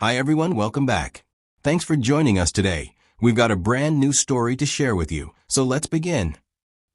Hi everyone, welcome back. Thanks for joining us today. We've got a brand new story to share with you, so let's begin.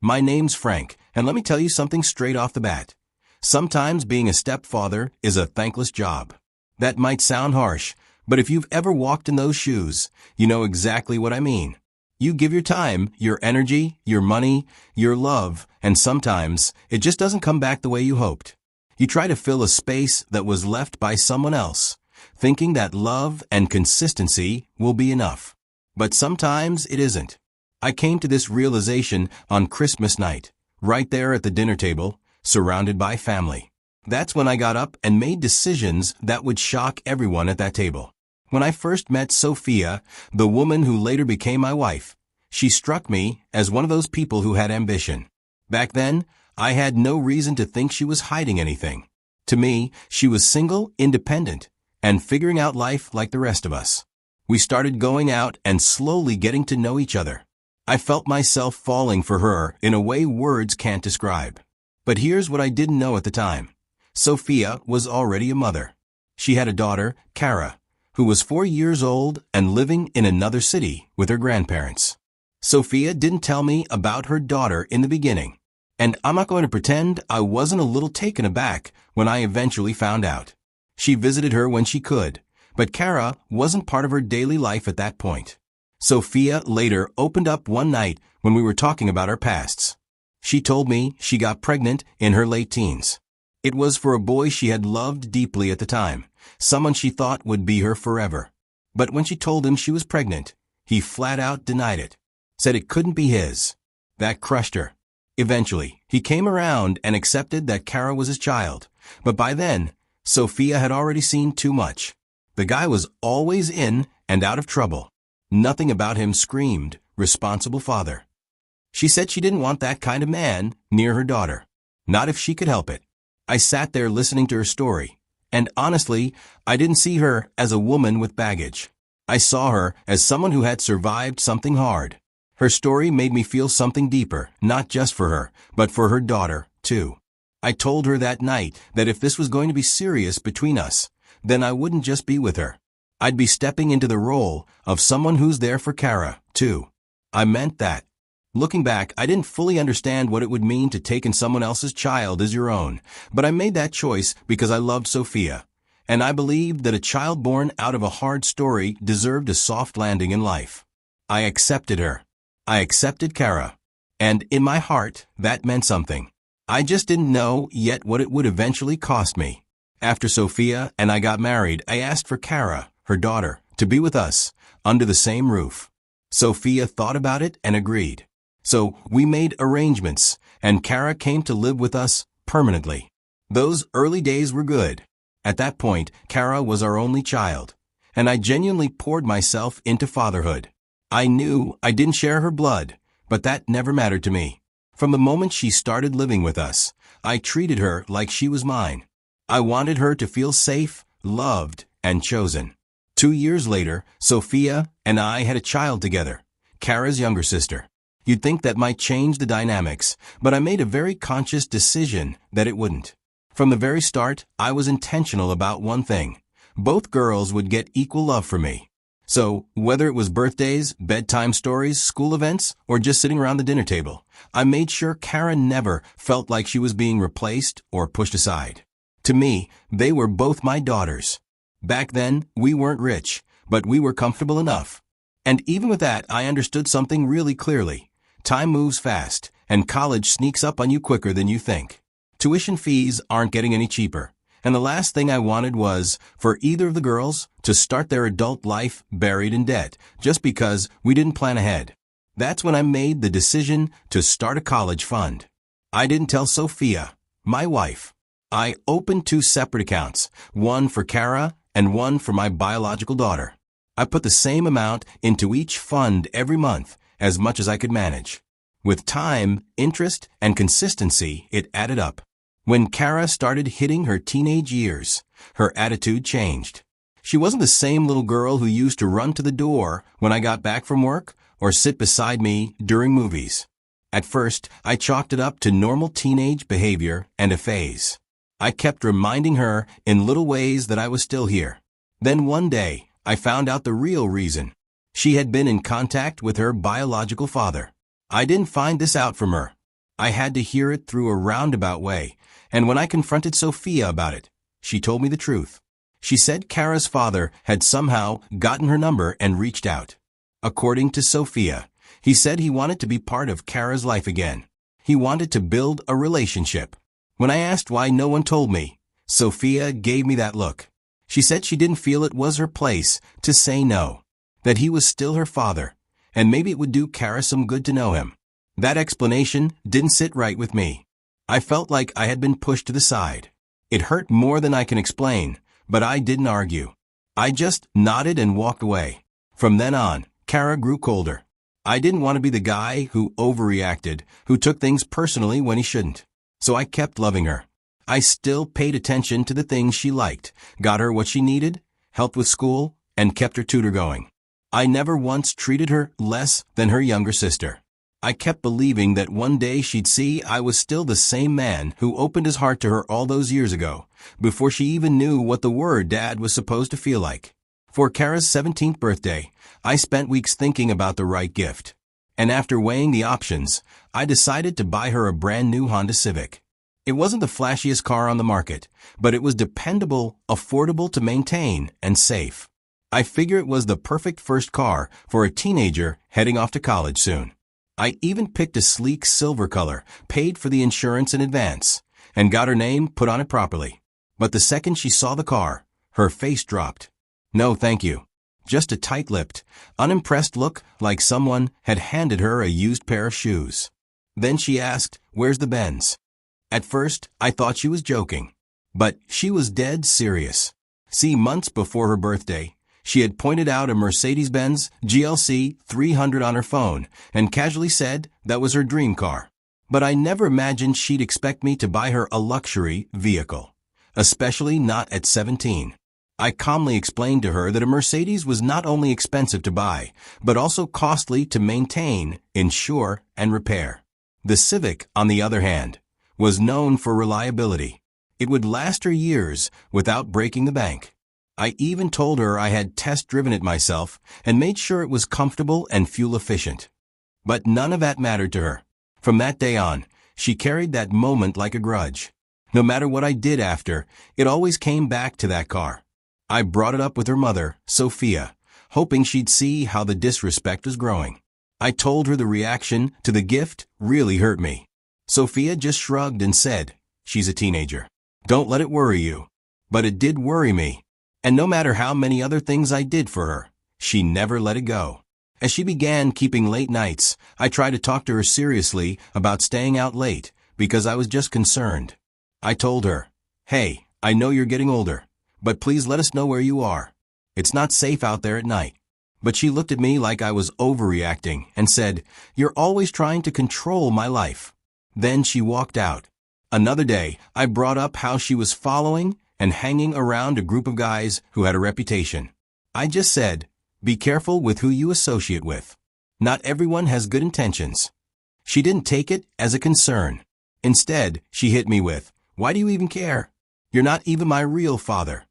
My name's Frank, and let me tell you something straight off the bat. Sometimes being a stepfather is a thankless job. That might sound harsh, but if you've ever walked in those shoes, you know exactly what I mean. You give your time, your energy, your money, your love, and sometimes it just doesn't come back the way you hoped. You try to fill a space that was left by someone else, thinking that love and consistency will be enough. But sometimes it isn't. I came to this realization on Christmas night, right there at the dinner table, surrounded by family. That's when I got up and made decisions that would shock everyone at that table. When I first met Sophia, the woman who later became my wife, she struck me as one of those people who had ambition. Back then, I had no reason to think she was hiding anything. To me, she was single, independent, and figuring out life like the rest of us. We started going out and slowly getting to know each other. I felt myself falling for her in a way words can't describe. But here's what I didn't know at the time. Sophia was already a mother. She had a daughter, Kara, who was 4 years old and living in another city with her grandparents. Sophia didn't tell me about her daughter in the beginning. And I'm not going to pretend I wasn't a little taken aback when I eventually found out. She visited her when she could, but Kara wasn't part of her daily life at that point. Sophia later opened up one night when we were talking about our pasts. She told me she got pregnant in her late teens. It was for a boy she had loved deeply at the time, someone she thought would be her forever. But when she told him she was pregnant, he flat out denied it, said it couldn't be his. That crushed her. Eventually, he came around and accepted that Kara was his child, but by then, Sophia had already seen too much. The guy was always in and out of trouble. Nothing about him screamed, responsible father. She said she didn't want that kind of man near her daughter. Not if she could help it. I sat there listening to her story, and honestly, I didn't see her as a woman with baggage. I saw her as someone who had survived something hard. Her story made me feel something deeper, not just for her, but for her daughter, too. I told her that night that if this was going to be serious between us, then I wouldn't just be with her. I'd be stepping into the role of someone who's there for Kara, too. I meant that. Looking back, I didn't fully understand what it would mean to take in someone else's child as your own, but I made that choice because I loved Sophia, and I believed that a child born out of a hard story deserved a soft landing in life. I accepted her. I accepted Kara. And in my heart, that meant something. I just didn't know yet what it would eventually cost me. After Sophia and I got married, I asked for Kara, her daughter, to be with us, under the same roof. Sophia thought about it and agreed. So we made arrangements, and Kara came to live with us permanently. Those early days were good. At that point, Kara was our only child, and I genuinely poured myself into fatherhood. I knew I didn't share her blood, but that never mattered to me. From the moment she started living with us, I treated her like she was mine. I wanted her to feel safe, loved, and chosen. 2 years later, Sophia and I had a child together, Kara's younger sister. You'd think that might change the dynamics, but I made a very conscious decision that it wouldn't. From the very start, I was intentional about one thing. Both girls would get equal love from me. So, whether it was birthdays, bedtime stories, school events, or just sitting around the dinner table, I made sure Kara never felt like she was being replaced or pushed aside. To me, they were both my daughters. Back then, we weren't rich, but we were comfortable enough. And even with that, I understood something really clearly. Time moves fast, and college sneaks up on you quicker than you think. Tuition fees aren't getting any cheaper. And the last thing I wanted was for either of the girls to start their adult life buried in debt just because we didn't plan ahead. That's when I made the decision to start a college fund. I didn't tell Sophia, my wife. I opened 2 separate accounts, one for Kara and one for my biological daughter. I put the same amount into each fund every month, as much as I could manage. With time, interest, and consistency, it added up. When Kara started hitting her teenage years, her attitude changed. She wasn't the same little girl who used to run to the door when I got back from work or sit beside me during movies. At first, I chalked it up to normal teenage behavior and a phase. I kept reminding her in little ways that I was still here. Then one day, I found out the real reason. She had been in contact with her biological father. I didn't find this out from her. I had to hear it through a roundabout way, and when I confronted Sophia about it, she told me the truth. She said Kara's father had somehow gotten her number and reached out. According to Sophia, he said he wanted to be part of Kara's life again. He wanted to build a relationship. When I asked why no one told me, Sophia gave me that look. She said she didn't feel it was her place to say no, that he was still her father, and maybe it would do Kara some good to know him. That explanation didn't sit right with me. I felt like I had been pushed to the side. It hurt more than I can explain, but I didn't argue. I just nodded and walked away. From then on, Kara grew colder. I didn't want to be the guy who overreacted, who took things personally when he shouldn't. So I kept loving her. I still paid attention to the things she liked, got her what she needed, helped with school, and kept her tutor going. I never once treated her less than her younger sister. I kept believing that one day she'd see I was still the same man who opened his heart to her all those years ago, before she even knew what the word dad was supposed to feel like. For Kara's 17th birthday, I spent weeks thinking about the right gift. And after weighing the options, I decided to buy her a brand new Honda Civic. It wasn't the flashiest car on the market, but it was dependable, affordable to maintain, and safe. I figure it was the perfect first car for a teenager heading off to college soon. I even picked a sleek silver color, paid for the insurance in advance, and got her name put on it properly. But the second she saw the car, her face dropped. No, thank you. Just a tight-lipped, unimpressed look like someone had handed her a used pair of shoes. Then she asked, "Where's the Benz?" At first, I thought she was joking. But she was dead serious. See, months before her birthday, she had pointed out a Mercedes-Benz GLC 300 on her phone and casually said that was her dream car. But I never imagined she'd expect me to buy her a luxury vehicle, especially not at 17. I calmly explained to her that a Mercedes was not only expensive to buy, but also costly to maintain, insure, and repair. The Civic, on the other hand, was known for reliability. It would last her years without breaking the bank. I even told her I had test-driven it myself and made sure it was comfortable and fuel-efficient. But none of that mattered to her. From that day on, she carried that moment like a grudge. No matter what I did after, it always came back to that car. I brought it up with her mother, Sophia, hoping she'd see how the disrespect was growing. I told her the reaction to the gift really hurt me. Sophia just shrugged and said, "She's a teenager. Don't let it worry you." But it did worry me. And no matter how many other things I did for her, she never let it go. As she began keeping late nights, I tried to talk to her seriously about staying out late because I was just concerned. I told her, "Hey, I know you're getting older, but please let us know where you are. It's not safe out there at night." But she looked at me like I was overreacting and said, "You're always trying to control my life." Then she walked out. Another day, I brought up how she was following and hanging around a group of guys who had a reputation. I just said, "Be careful with who you associate with. Not everyone has good intentions." She didn't take it as a concern. Instead, she hit me with, "Why do you even care? You're not even my real father."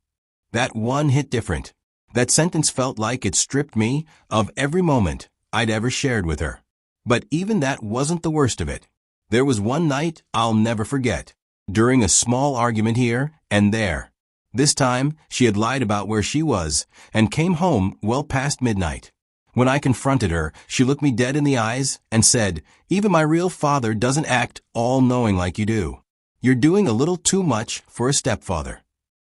That one hit different. That sentence felt like it stripped me of every moment I'd ever shared with her. But even that wasn't the worst of it. There was one night I'll never forget, during a small argument here and there. This time, she had lied about where she was and came home well past midnight. When I confronted her, she looked me dead in the eyes and said, "Even my real father doesn't act all-knowing like you do. You're doing a little too much for a stepfather."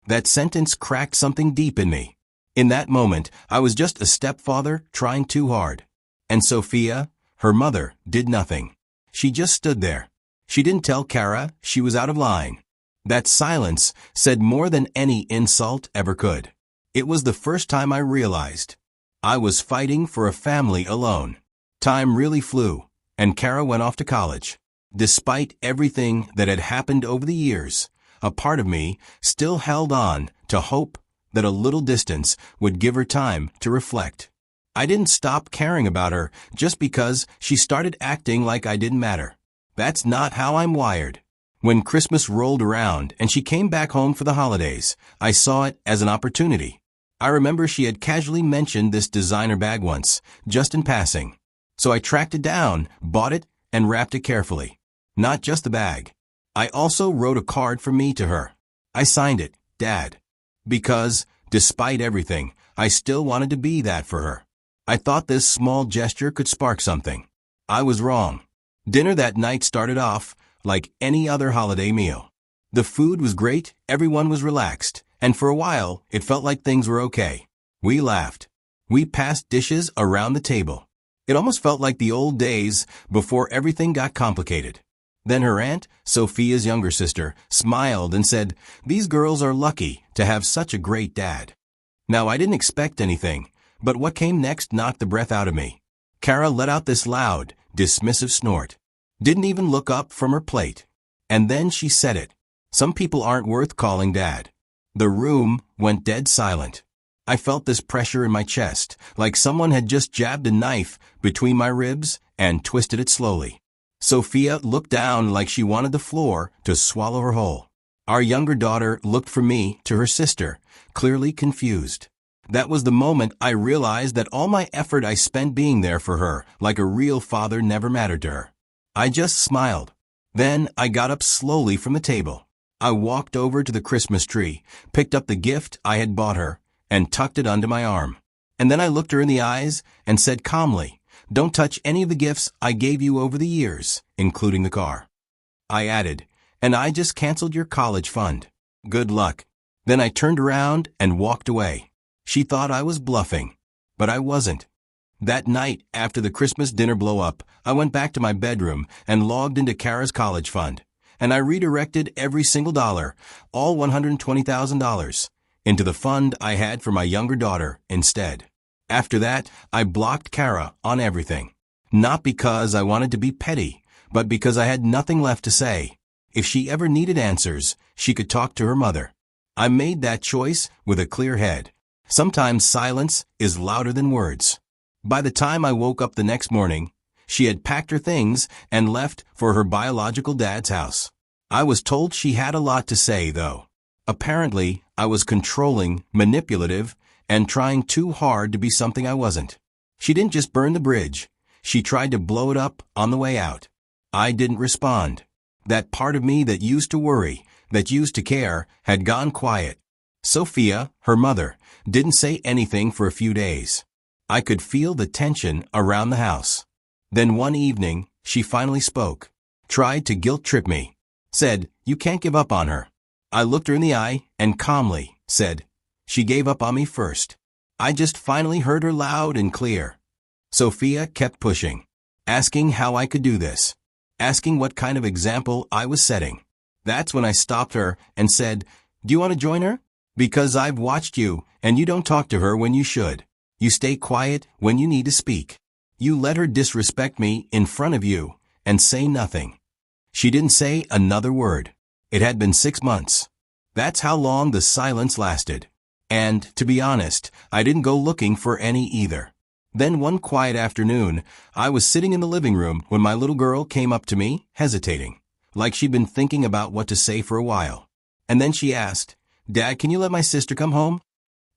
That sentence cracked something deep in me. In that moment, I was just a stepfather trying too hard. And Sophia, her mother, did nothing. She just stood there. She didn't tell Kara she was out of line. That silence said more than any insult ever could. It was the first time I realized I was fighting for a family alone. Time really flew, and Kara went off to college. Despite everything that had happened over the years, a part of me still held on to hope that a little distance would give her time to reflect. I didn't stop caring about her just because she started acting like I didn't matter. That's not how I'm wired. When Christmas rolled around and she came back home for the holidays, I saw it as an opportunity. I remember she had casually mentioned this designer bag once, just in passing. So I tracked it down, bought it, and wrapped it carefully. Not just the bag. I also wrote a card from me to her. I signed it, Dad. Because, despite everything, I still wanted to be that for her. I thought this small gesture could spark something. I was wrong. Dinner that night started off like any other holiday meal. The food was great, everyone was relaxed, and for a while, it felt like things were okay. We laughed. We passed dishes around the table. It almost felt like the old days before everything got complicated. Then her aunt, Sophia's younger sister, smiled and said, "These girls are lucky to have such a great dad." Now, I didn't expect anything, but what came next knocked the breath out of me. Kara let out this loud, dismissive snort. Didn't even look up from her plate. And then she said it. "Some people aren't worth calling dad." The room went dead silent. I felt this pressure in my chest, like someone had just jabbed a knife between my ribs and twisted it slowly. Sophia looked down like she wanted the floor to swallow her whole. Our younger daughter looked from me to her sister, clearly confused. That was the moment I realized that all my effort I spent being there for her, like a real father, never mattered to her. I just smiled. Then I got up slowly from the table. I walked over to the Christmas tree, picked up the gift I had bought her, and tucked it under my arm. And then I looked her in the eyes and said calmly, "Don't touch any of the gifts I gave you over the years, including the car." I added, "And I just canceled your college fund. Good luck." Then I turned around and walked away. She thought I was bluffing, but I wasn't. That night, after the Christmas dinner blow-up, I went back to my bedroom and logged into Kara's college fund, and I redirected every single dollar, all $120,000, into the fund I had for my younger daughter instead. After that, I blocked Kara on everything. Not because I wanted to be petty, but because I had nothing left to say. If she ever needed answers, she could talk to her mother. I made that choice with a clear head. Sometimes silence is louder than words. By the time I woke up the next morning, she had packed her things and left for her biological dad's house. I was told she had a lot to say, though. Apparently, I was controlling, manipulative, and trying too hard to be something I wasn't. She didn't just burn the bridge. She tried to blow it up on the way out. I didn't respond. That part of me that used to worry, that used to care, had gone quiet. Sophia, her mother, didn't say anything for a few days. I could feel the tension around the house. Then one evening, she finally spoke. Tried to guilt-trip me. Said, "You can't give up on her." I looked her in the eye and calmly said, "She gave up on me first." I just finally heard her loud and clear. Sophia kept pushing, asking how I could do this, asking what kind of example I was setting. That's when I stopped her and said, "Do you want to join her? Because I've watched you, and you don't talk to her when you should. You stay quiet when you need to speak. You let her disrespect me in front of you and say nothing." She didn't say another word. It had been 6 months. That's how long the silence lasted. And, to be honest, I didn't go looking for any either. Then one quiet afternoon, I was sitting in the living room when my little girl came up to me, hesitating, like she'd been thinking about what to say for a while. And then she asked, "Dad, can you let my sister come home?"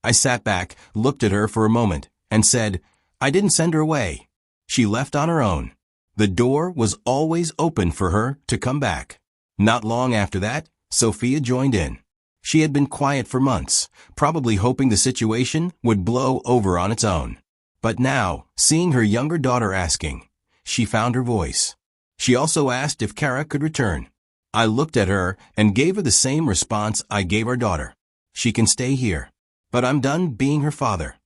I sat back, looked at her for a moment, and said, "I didn't send her away. She left on her own." The door was always open for her to come back. Not long after that, Sophia joined in. She had been quiet for months, probably hoping the situation would blow over on its own. But now, seeing her younger daughter asking, she found her voice. She also asked if Kara could return. I looked at her and gave her the same response I gave our daughter. "She can stay here. But I'm done being her father."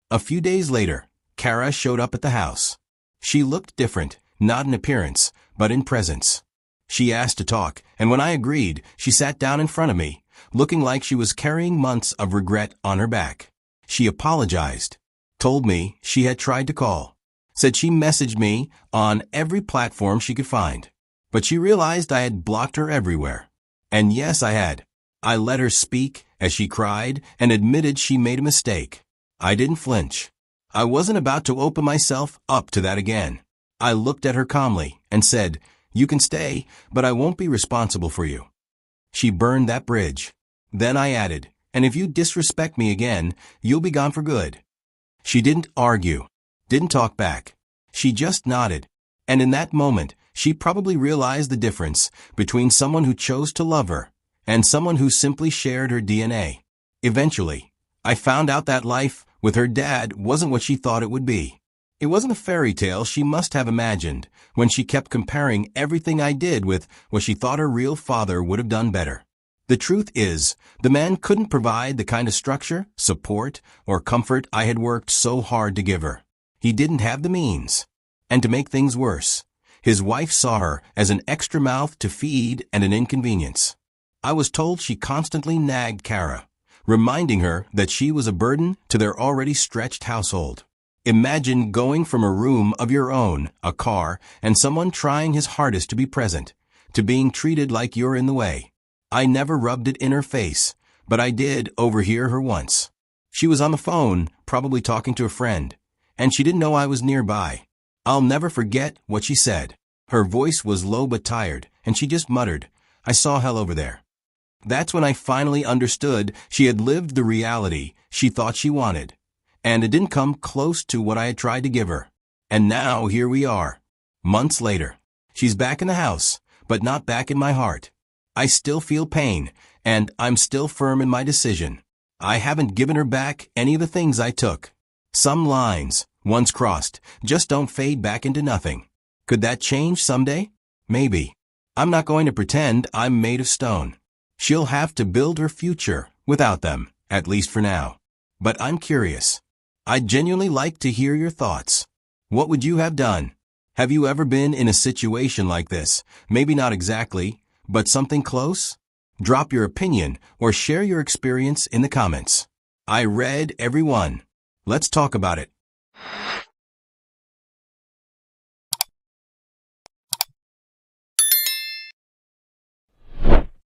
A few days later, Kara showed up at the house. She looked different, not in appearance, but in presence. She asked to talk, and when I agreed, she sat down in front of me, looking like she was carrying months of regret on her back. She apologized, told me she had tried to call, said she messaged me on every platform she could find, but she realized I had blocked her everywhere. And yes, I had. I let her speak as she cried and admitted she made a mistake. I didn't flinch. I wasn't about to open myself up to that again. I looked at her calmly and said, "You can stay, but I won't be responsible for you." She burned that bridge. Then I added, And if you disrespect me again, you'll be gone for good." She didn't argue, didn't talk back. She just nodded. And in that moment, she probably realized the difference between someone who chose to love her and someone who simply shared her DNA. Eventually, I found out that life with her dad wasn't what she thought it would be. It wasn't a fairy tale she must have imagined when she kept comparing everything I did with what she thought her real father would have done better. The truth is, the man couldn't provide the kind of structure, support, or comfort I had worked so hard to give her. He didn't have the means. And to make things worse, his wife saw her as an extra mouth to feed and an inconvenience. I was told she constantly nagged Kara, reminding her that she was a burden to their already stretched household. Imagine going from a room of your own, a car, and someone trying his hardest to be present, to being treated like you're in the way. I never rubbed it in her face, but I did overhear her once. She was on the phone, probably talking to a friend, and she didn't know I was nearby. I'll never forget what she said. Her voice was low but tired, and she just muttered, "I saw hell over there." That's when I finally understood she had lived the reality she thought she wanted, and it didn't come close to what I had tried to give her. And now here we are, months later. She's back in the house, but not back in my heart. I still feel pain, and I'm still firm in my decision. I haven't given her back any of the things I took. Some lines, once crossed, just don't fade back into nothing. Could that change someday? Maybe. I'm not going to pretend I'm made of stone. She'll have to build her future without them, at least for now. But I'm curious. I'd genuinely like to hear your thoughts. What would you have done? Have you ever been in a situation like this? Maybe not exactly, but something close? Drop your opinion or share your experience in the comments. I read every one. Let's talk about it.